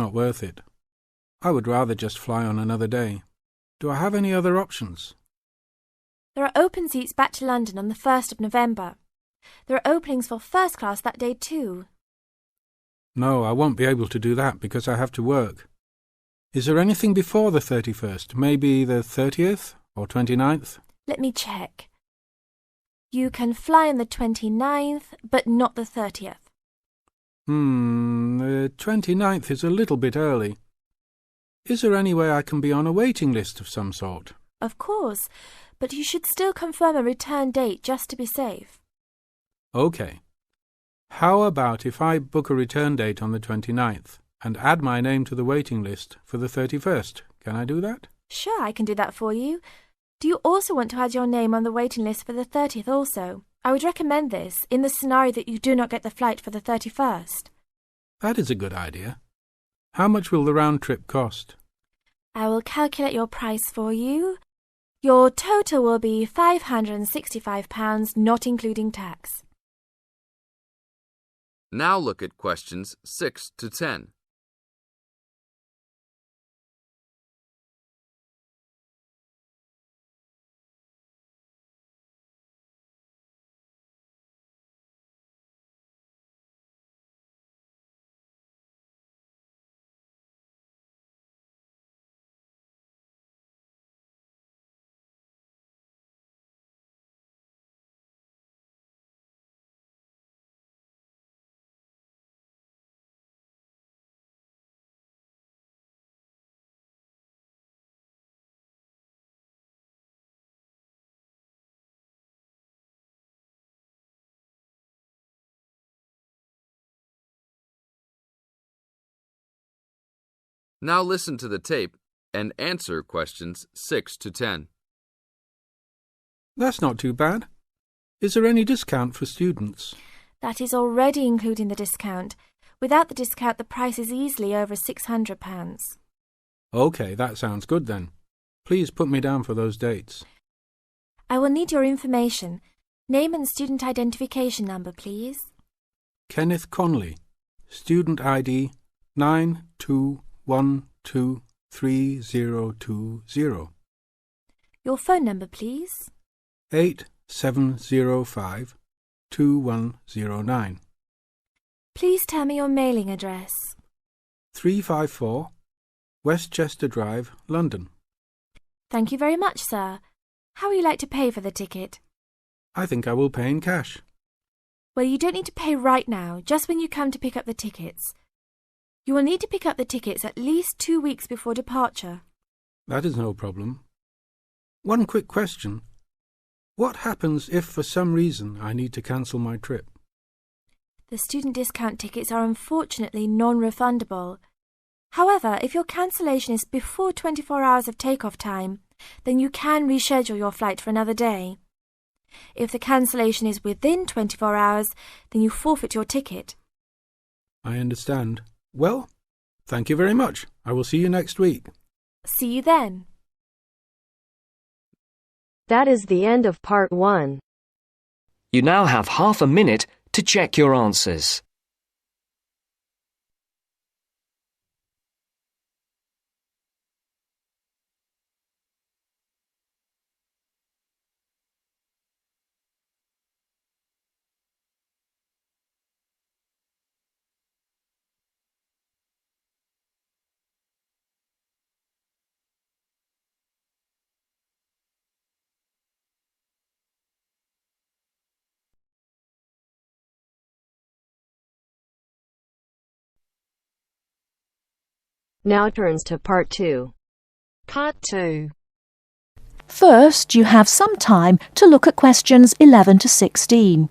not worth it. I would rather just fly on another day. Do I have any other options? There are open seats back to London on the 1st of November. There are openings for first class that day too. No, I won't be able to do that because I have to work. Is there anything before the 31st? Maybe the 30th or 29th? Let me check. You can fly on the 29th, but not the 30th. The 29th is a little bit early. Is there any way I can be on a waiting list of some sort? Of course, but you should still confirm a return date just to be safe. OK. How about if I book a return date on the 29th and add my name to the waiting list for the 31st? Can I do that? Sure, I can do that for you. Do you also want to add your name on the waiting list for the 30th also? I would recommend this in the scenario that you do not get the flight for the 31st. That is a good idea. How much will the round trip cost? I will calculate your price for you. Your total will be £565, not including tax. Now look at questions 6 to 10. Now listen to the tape and answer questions 6 to 10. That's not too bad. Is there any discount for students? That is already including the discount. Without the discount, the price is easily over £600. OK, that sounds good then. Please put me down for those dates. I will need your information. Name and student identification number, please. Kenneth Conley, student ID 92123020. Your phone number, please. 87052109. Please tell me your mailing address. 354 Westchester Drive, London. Thank you very much, sir. How would you like to pay for the ticket? I think I will pay in cash. Well, you don't need to pay right now, just when you come to pick up the tickets. You will need to pick up the tickets at least 2 weeks before departure. That is no problem. One quick question. What happens if for some reason I need to cancel my trip? The student discount tickets are unfortunately non-refundable. However, if your cancellation is before 24 hours of takeoff time, then you can reschedule your flight for another day. If the cancellation is within 24 hours, then you forfeit your ticket. I understand. Well, thank you very much. I will see you next week. See you then. That is the end of part 1. You now have half a minute to check your answers. Now turns to part 2. Part 2. First, you have some time to look at questions 11 to 16.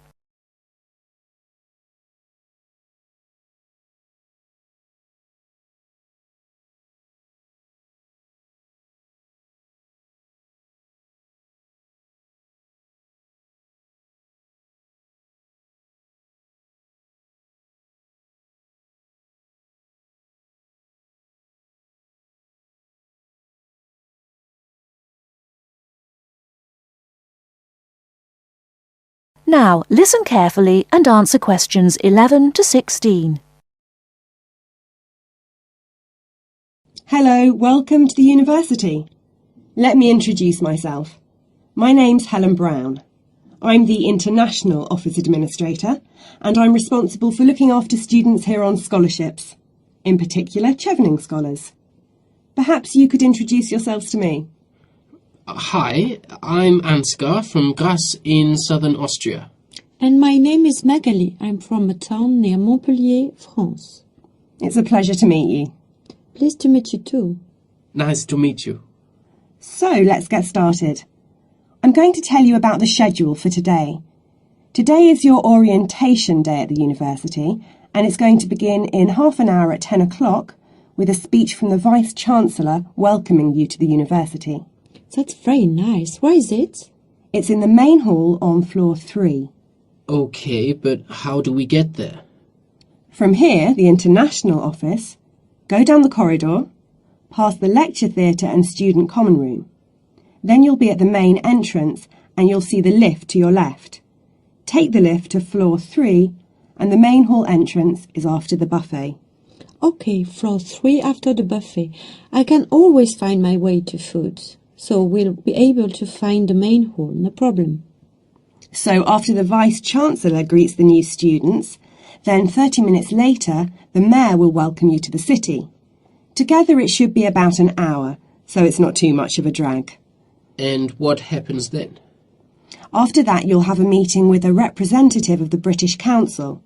Now, listen carefully and answer questions 11 to 16. Hello, welcome to the university. Let me introduce myself. My name's Helen Brown. I'm the International Office Administrator, and I'm responsible for looking after students here on scholarships, in particular Chevening scholars. Perhaps you could introduce yourselves to me. Hi, I'm Ansgar from Grasse in southern Austria. And my name is Magali. I'm from a town near Montpellier, France. It's a pleasure to meet you. Pleased to meet you too. Nice to meet you. So, let's get started. I'm going to tell you about the schedule for today. Today is your orientation day at the university, and it's going to begin in half an hour at 10 o'clock with a speech from the Vice-Chancellor welcoming you to the university. That's very nice. Where is it? It's in the main hall on floor 3. Okay, but how do we get there? From here, the International Office, go down the corridor, past the lecture theatre and student common room. Then you'll be at the main entrance and you'll see the lift to your left. Take the lift to floor 3 and the main hall entrance is after the buffet. Okay, floor 3 after the buffet. I can always find my way to food, so we'll be able to find the main hall, no problem. So after the Vice-Chancellor greets the new students, then 30 minutes later the Mayor will welcome you to the city. Together it should be about an hour, so it's not too much of a drag. And what happens then? After that, you'll have a meeting with a representative of the British Council,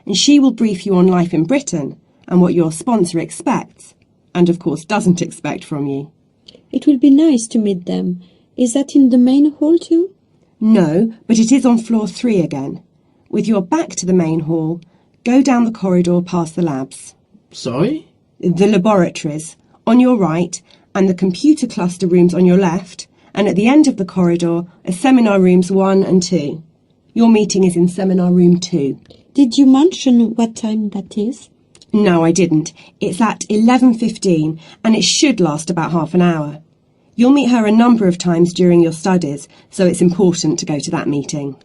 and she will brief you on life in Britain and what your sponsor expects, and of course doesn't expect from you. It will be nice to meet them. Is that in the main hall too? No, but it is on floor 3 again. With your back to the main hall, go down the corridor past the labs. Sorry? The laboratories, on your right, and the computer cluster rooms on your left, and at the end of the corridor are seminar rooms 1 and 2. Your meeting is in seminar room 2. Did you mention what time that is? No, I didn't. It's at 11:15 and it should last about half an hour. You'll meet her a number of times during your studies, so it's important to go to that meeting.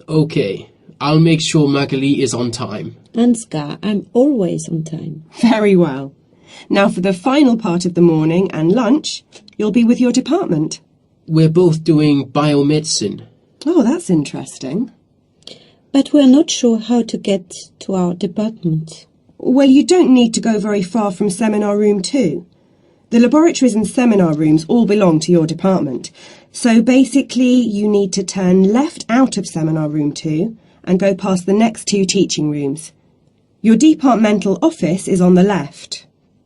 Okay, I'll make sure Magali is on time. Ansgar, I'm always on time. Very well. Now for the final part of the morning and lunch, you'll be with your department. We're both doing biomedicine. Oh, that's interesting. But we're not sure how to get to our department. Well, you don't need to go very far from seminar room 2. The laboratories and seminar rooms all belong to your department. So basically, you need to turn left out of seminar room 2 and go past the next 2 teaching rooms. Your departmental office is on the left.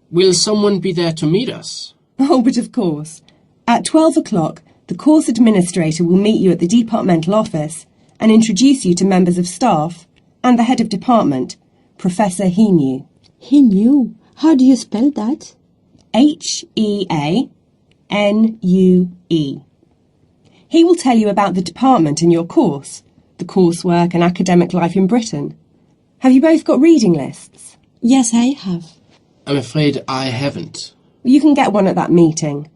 Will someone be there to meet us? Oh, but of course. At 12 o'clock, the course administrator will meet you at the departmental office and introduce you to members of staff and the head of department, Professor Heanue. Heanue? How do you spell that? Heanue. He will tell you about the department and your course, the coursework and academic life in Britain. Have you both got reading lists? Yes, I have. I'm afraid I haven't. You can get one at that meeting.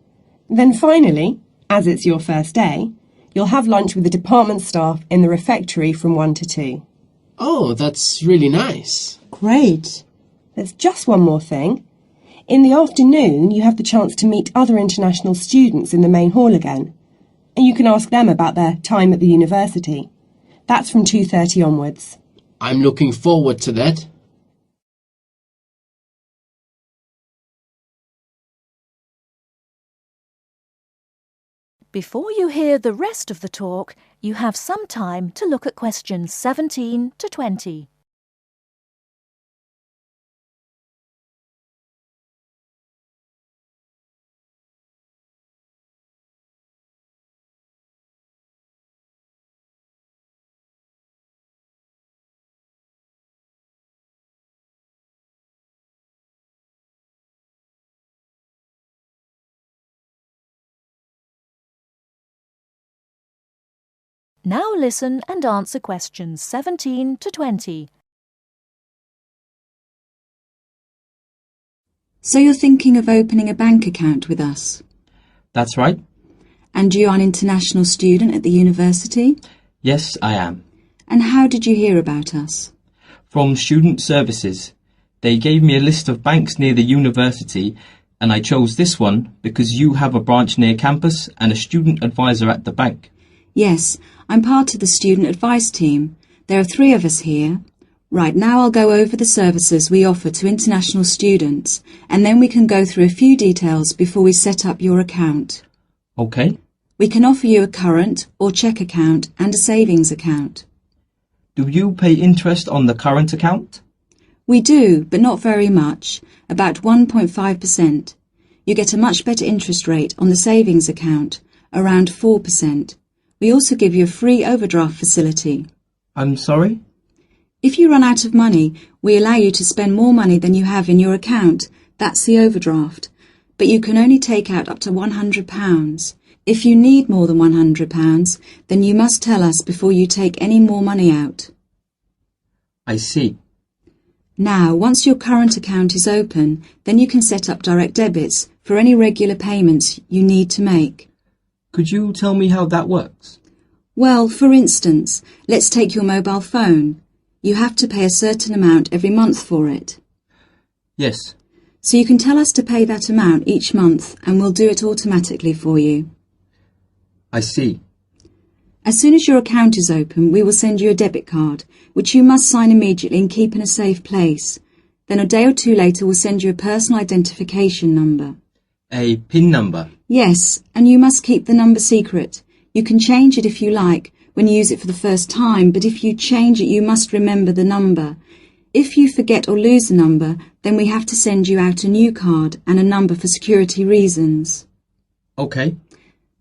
Then finally, as it's your first day, you'll have lunch with the department staff in the refectory from 1 to 2. Oh, that's really nice. Great. There's just one more thing. In the afternoon, you have the chance to meet other international students in the main hall again. And you can ask them about their time at the university. That's from 2:30 onwards. I'm looking forward to that. Before you hear the rest of the talk, you have some time to look at questions 17 to 20. Now listen and answer questions 17 to 20. So you're thinking of opening a bank account with us? That's right. And you are an international student at the university? Yes, I am. And how did you hear about us? From Student Services. They gave me a list of banks near the university and I chose this one because you have a branch near campus and a student advisor at the bank. Yes, I'm part of the student advice team. There are 3 of us here. Right, now I'll go over the services we offer to international students, and then we can go through a few details before we set up your account. Okay. We can offer you a current or cheque account and a savings account. Do you pay interest on the current account? We do, but not very much, about 1.5%. You get a much better interest rate on the savings account, around 4%. We also give you a free overdraft facility. I'm sorry? If you run out of money, we allow you to spend more money than you have in your account. That's the overdraft. But you can only take out up to £100. If you need more than £100, then you must tell us before you take any more money out. I see. Now, once your current account is open, then you can set up direct debits for any regular payments you need to make. Could you tell me how that works? Well, for instance, let's take your mobile phone. You have to pay a certain amount every month for it. Yes. So you can tell us to pay that amount each month and we'll do it automatically for you. I see. As soon as your account is open, we will send you a debit card, which you must sign immediately and keep in a safe place. Then a day or 2 later, we'll send you a personal identification number. A PIN number? Yes, and you must keep the number secret. You can change it if you like when you use it for the first time, but if you change it, you must remember the number. If you forget or lose the number, then we have to send you out a new card and a number for security reasons. Okay.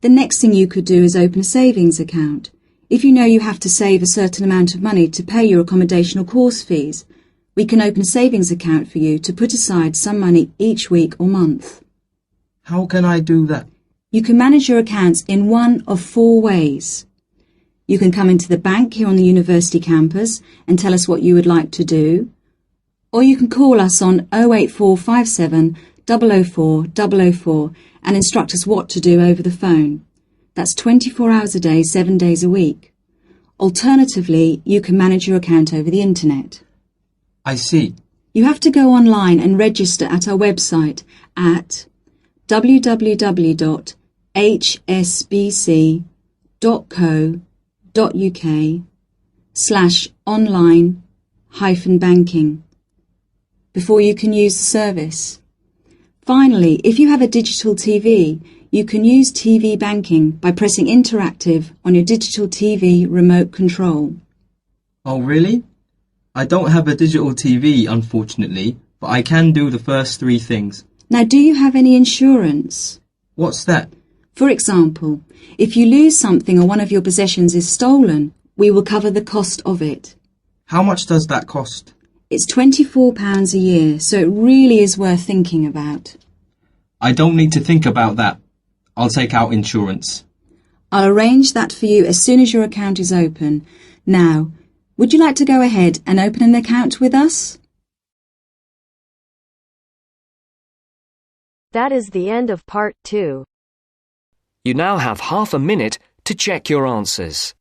The next thing you could do is open a savings account. If you know you have to save a certain amount of money to pay your accommodation or course fees, we can open a savings account for you to put aside some money each week or month. How can I do that? You can manage your accounts in one of 4 ways. You can come into the bank here on the university campus and tell us what you would like to do, or you can call us on 08457 004 004 and instruct us what to do over the phone. That's 24 hours a day, 7 days a week. Alternatively, you can manage your account over the internet. I see. You have to go online and register at our website at www.hsbc.co.uk/online-banking before you can use the service. Finally, if you have a digital TV, you can use TV banking by pressing interactive on your digital TV remote control. Oh, really? I don't have a digital TV, unfortunately, but I can do the first 3 things. Now, do you have any insurance? What's that? For example, if you lose something or one of your possessions is stolen, we will cover the cost of it. How much does that cost? It's £24 a year, so it really is worth thinking about. I don't need to think about that. I'll take out insurance. I'll arrange that for you as soon as your account is open. Now, would you like to go ahead and open an account with us? That is the end of part 2. You now have half a minute to check your answers.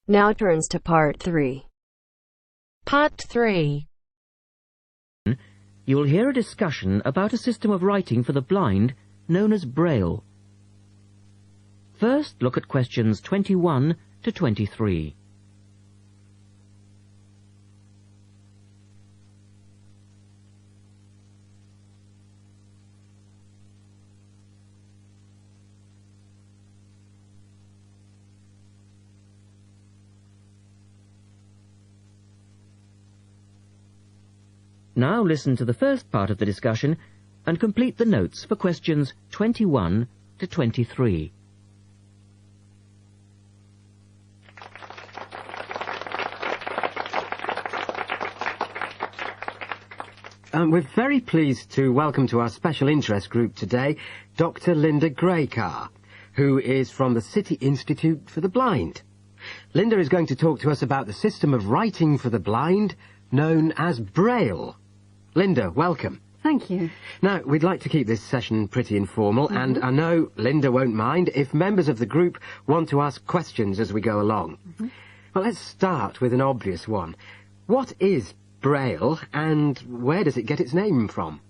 Now turns to part 3. Part 3. You will hear a discussion about a system of writing for the blind known as Braille. First, look at questions 21 to 23. Now listen to the first part of the discussion and complete the notes for questions 21 to 23. We're very pleased to welcome to our special interest group today Dr. Linda Graycar, who is from the City Institute for the Blind. Linda is going to talk to us about the system of writing for the blind known as Braille. Linda, welcome. Thank you. Now, we'd like to keep this session pretty informal, and I know Linda won't mind if members of the group want to ask questions as we go along. Well, let's start with an obvious one. What is Braille, and where does it get its name from?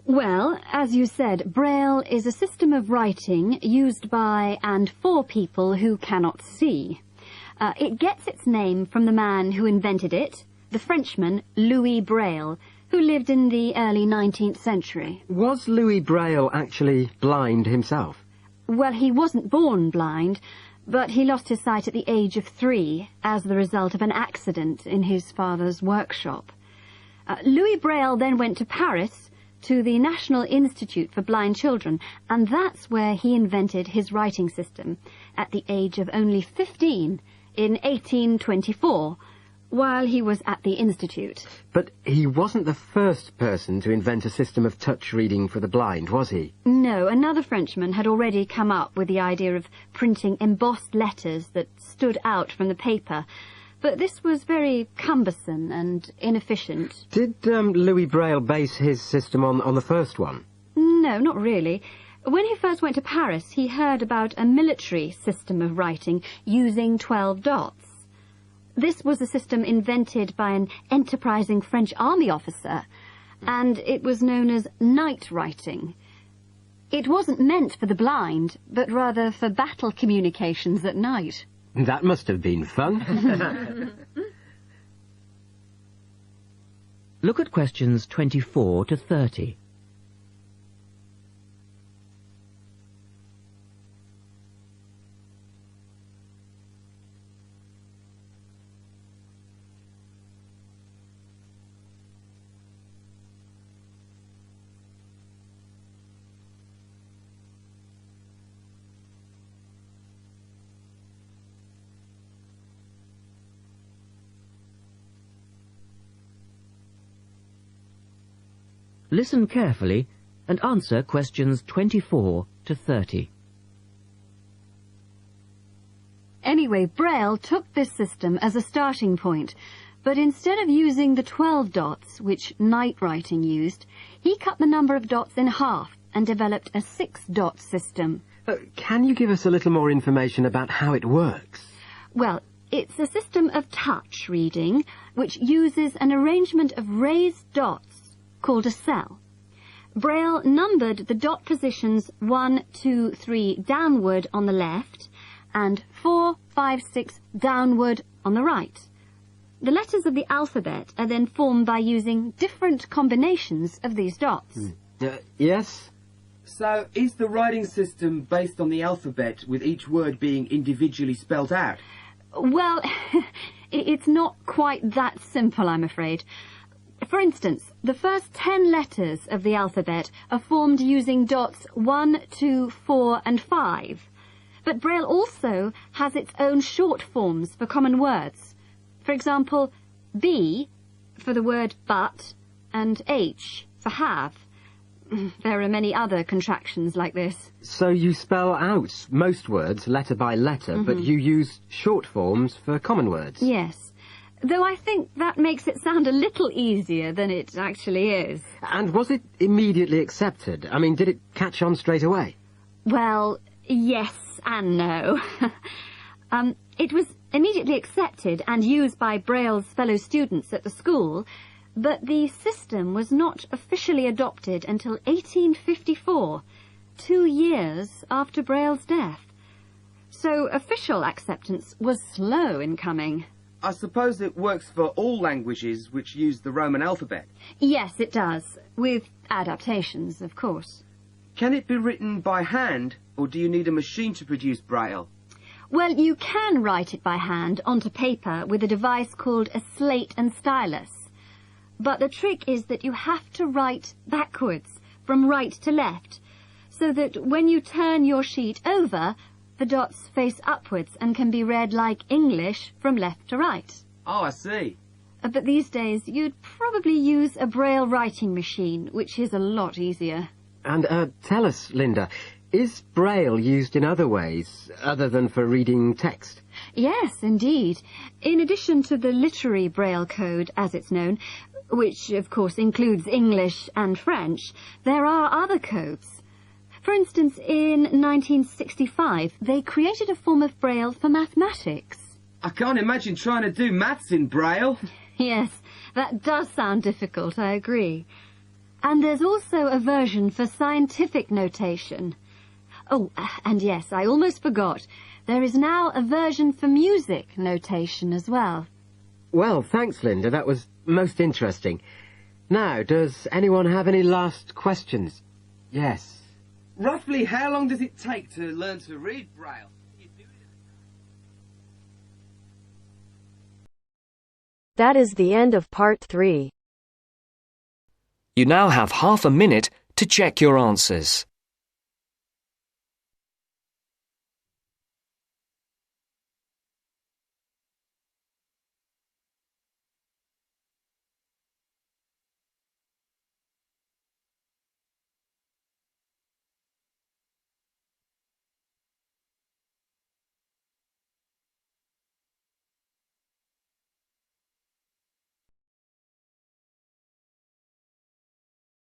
Well, as you said, Braille is a system of writing used by and for people who cannot see. It gets its name from the man who invented it, the Frenchman Louis Braille, who lived in the early 19th century. Was Louis Braille actually blind himself? Well, he wasn't born blind, but he lost his sight at the age of 3 as the result of an accident in his father's workshop. Louis Braille then went to Paris to the National Institute for Blind Children, and that's where he invented his writing system at the age of only 15 in 1824, while he was at the Institute. But he wasn't the first person to invent a system of touch reading for the blind, was he? No, another Frenchman had already come up with the idea of printing embossed letters that stood out from the paper, but this was very cumbersome and inefficient. Did Louis Braille base his system on the first one? No, not really. When he first went to Paris, he heard about a military system of writing using 12 dots. This was a system invented by an enterprising French army officer, and it was known as night writing. It wasn't meant for the blind, but rather for battle communications at night. That must have been fun. Look at questions 24 to 30. Listen carefully and answer questions 24 to 30. Anyway, Braille took this system as a starting point, but instead of using the 12 dots, which night writing used, he cut the number of dots in half and developed a 6-dot system. Can you give us a little more information about how it works? Well, it's a system of touch reading, which uses an arrangement of raised dots called a cell. Braille numbered the dot positions 1, 2, 3 downward on the left and 4, 5, 6 downward on the right. The letters of the alphabet are then formed by using different combinations of these dots. Yes? So, is the writing system based on the alphabet with each word being individually spelt out? Well, it's not quite that simple, I'm afraid. For instance, the first 10 letters of the alphabet are formed using dots 1, 2, 4 and 5. But Braille also has its own short forms for common words. For example, B for the word but and H for have. There are many other contractions like this. So you spell out most words letter by letter, but you use short forms for common words? Yes. Though I think that makes it sound a little easier than it actually is. And was it immediately accepted? I mean, did it catch on straight away? Well, yes and no. It was immediately accepted and used by Braille's fellow students at the school, but the system was not officially adopted until 1854, 2 years after Braille's death. So official acceptance was slow in coming. I suppose it works for all languages which use the Roman alphabet. Yes, it does, with adaptations, of course. Can it be written by hand, or do you need a machine to produce Braille? Well, you can write it by hand onto paper with a device called a slate and stylus. But the trick is that you have to write backwards, from right to left, so that when you turn your sheet over, the dots face upwards and can be read like English from left to right. Oh, I see. But these days you'd probably use a Braille writing machine, which is a lot easier. And tell us, Linda, is Braille used in other ways, other than for reading text? Yes, indeed. In addition to the literary Braille code, as it's known, which of course includes English and French, there are other codes. For instance, in 1965, they created a form of Braille for mathematics. I can't imagine trying to do maths in Braille. Yes, that does sound difficult, I agree. And there's also a version for scientific notation. Oh, and yes, I almost forgot. There is now a version for music notation as well. Well, thanks, Linda. That was most interesting. Now, does anyone have any last questions? Yes. Roughly how long does it take to learn to read Braille? That is the end of part 3. You now have half a minute to check your answers.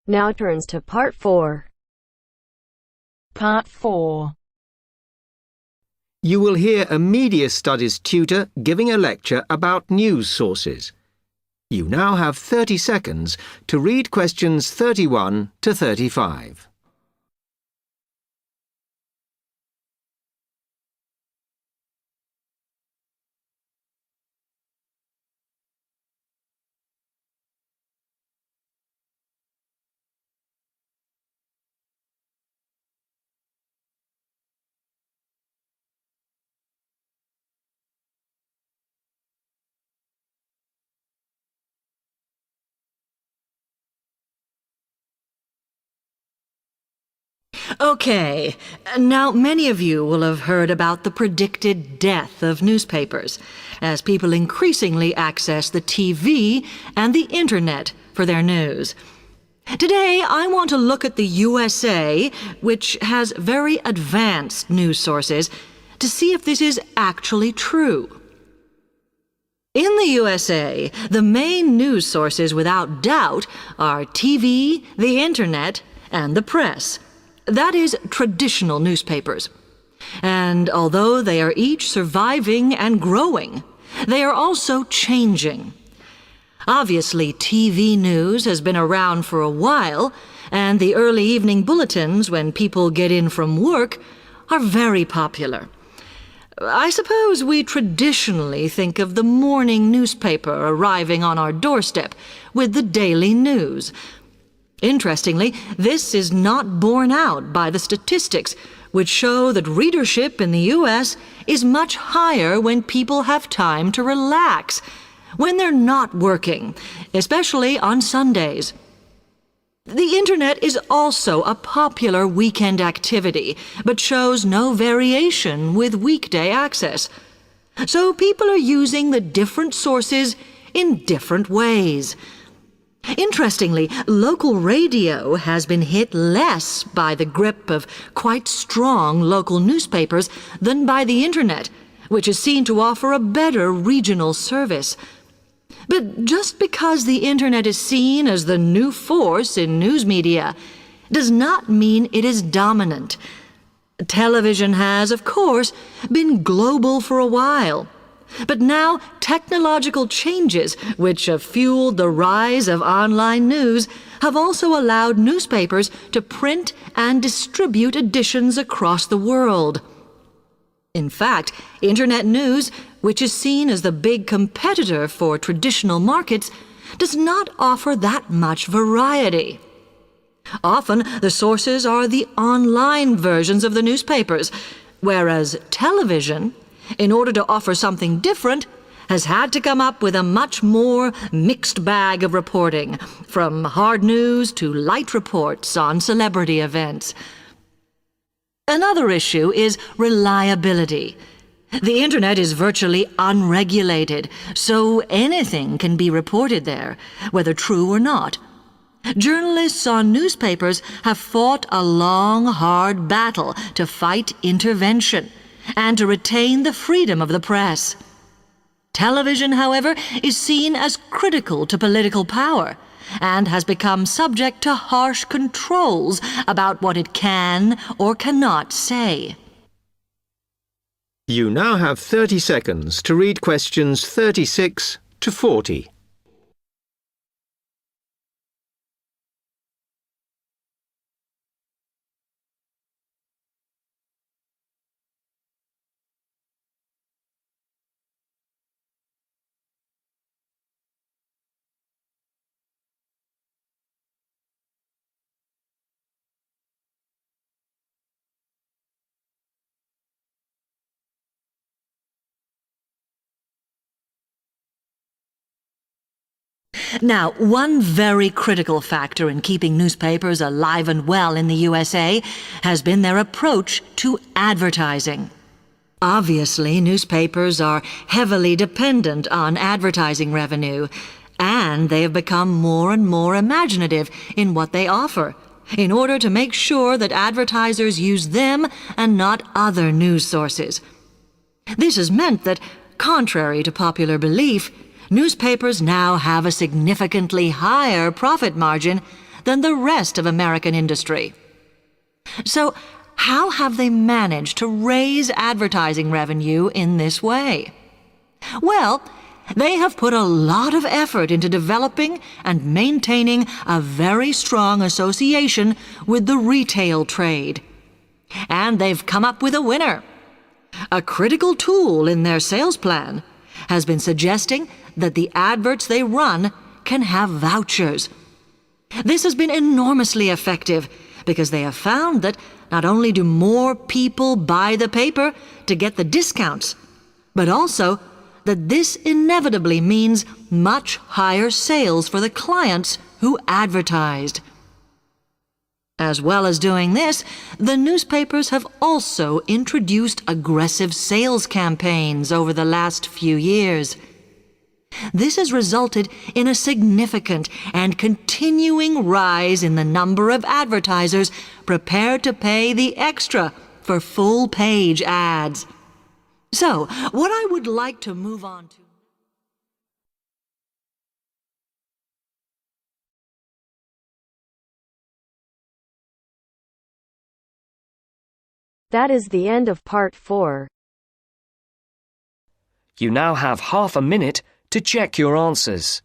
Now turns to part 4. Part 4. You will hear a media studies tutor giving a lecture about news sources. You now have 30 seconds to read questions 31 to 35. Okay, now many of you will have heard about the predicted death of newspapers, as people increasingly access the TV and the Internet for their news. Today, I want to look at the USA, which has very advanced news sources, to see if this is actually true. In the USA, the main news sources without doubt are TV, the Internet, and the press. That is, traditional newspapers. And although they are each surviving and growing, they are also changing. Obviously, TV news has been around for a while, and the early evening bulletins, when people get in from work, are very popular. I suppose we traditionally think of the morning newspaper arriving on our doorstep with the daily news. Interestingly, this is not borne out by the statistics, which show that readership in the U.S. is much higher when people have time to relax, when they're not working, especially on Sundays. The Internet is also a popular weekend activity, but shows no variation with weekday access. So people are using the different sources in different ways. Interestingly, local radio has been hit less by the grip of quite strong local newspapers than by the Internet, which is seen to offer a better regional service. But just because the Internet is seen as the new force in news media does not mean it is dominant. Television has, of course, been global for a while. But now technological changes, which have fueled the rise of online news, have also allowed newspapers to print and distribute editions across the world. In fact, Internet news, which is seen as the big competitor for traditional markets, does not offer that much variety. Often, the sources are the online versions of the newspapers, whereas television, in order to offer something different, has had to come up with a much more mixed bag of reporting, from hard news to light reports on celebrity events. Another issue is reliability. The internet is virtually unregulated, so anything can be reported there, whether true or not. Journalists on newspapers have fought a long, hard battle to fight intervention and to retain the freedom of the press. Television, however, is seen as critical to political power and has become subject to harsh controls about what it can or cannot say. You now have 30 seconds to read questions 36 to 40. Now, one very critical factor in keeping newspapers alive and well in the USA has been their approach to advertising. Obviously, newspapers are heavily dependent on advertising revenue, and they have become more and more imaginative in what they offer, in order to make sure that advertisers use them and not other news sources. This has meant that, contrary to popular belief, newspapers now have a significantly higher profit margin than the rest of American industry. So, how have they managed to raise advertising revenue in this way? Well, they have put a lot of effort into developing and maintaining a very strong association with the retail trade. And they've come up with a winner. A critical tool in their sales plan has been suggesting that the adverts they run can have vouchers. This has been enormously effective because they have found that not only do more people buy the paper to get the discounts, but also that this inevitably means much higher sales for the clients who advertised. As well as doing this, the newspapers have also introduced aggressive sales campaigns over the last few years. This has resulted in a significant and continuing rise in the number of advertisers prepared to pay the extra for full-page ads. So, what I would like to move on to... That is the end of part 4. You now have half a minute to check your answers.